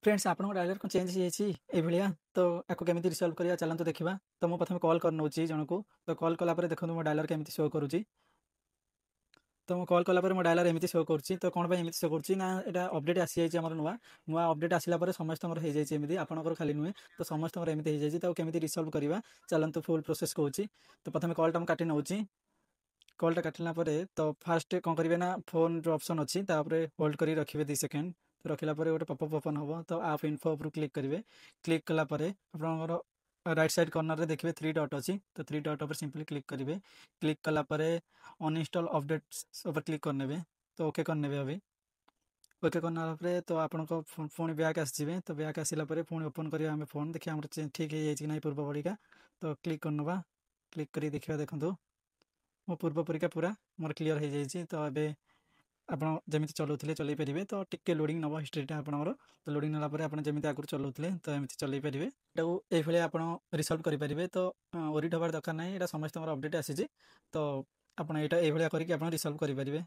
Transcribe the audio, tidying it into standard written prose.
Friends आपन dialer को change ये भाया तो आपको केमी रिसल्व करा चलते देखा। तो मुझे प्रथम कॉल कर नौची जन को तो कॉल कलापर देखो मो डायलर केमी शो करुँच। तो कॉल कलापर मो डायलर एमती शो करुँच तो कौन एमती शो करुँच ना यहाँ अपडेट आसी जाए नुआ नुआ अपडेट आसला समस्त होती आपंकर खाली नुहे तो समस्त एमती हो तो केमी रिसल्व करवा चलते फुल प्रोसेस कौन। तो प्रथम कॉलटा मुझे काटि नौची कॉलटा काटिला तो फास्ट कौन करेंगे ना फोन जो ऑप्शन अच्छी होल्ड कर रखिए 2 सेकेंड तो रखला गोटे पॉपअप ओपन हम तो आप इन्फो उपर क्लिक करेंगे। क्लिक कलापर आपंकर राइट साइड कर्नर में देखिए 3 डॉट अच्छी तो 3 डॉट पर सिंपली क्लिक करेंगे। क्लिक कलापर अनइंस्टॉल अपडेट्स उपर क्लिक करने तो ओके करने अभी ओके करना तो आपण पुणी बैक आसवे तो बैक आसला पुणी ओपन करिया आम फोन देखिए आम ठीक है कि ना पूर्व परीक्षा तो क्लिक करनवा क्लिक कर देखा देखो मो पूर्व परीक्षा पूरा मोर क्लीयर हो जाए। तो ये आपड़ जमी चलाऊे चल पारे तो टिके लोडिंग नब हिस्ट्रीटा आपंकर तो लोडिंग नाला आप जमी आगुरी चलाऊे तो एमती चल पारे ये आप रिसल्व करेंगे। तो ओरिट हबार दरकार ना यहाँ समस्त अपडेट आसी तो आपड़ यहाँ करके रिसल्व करेंगे।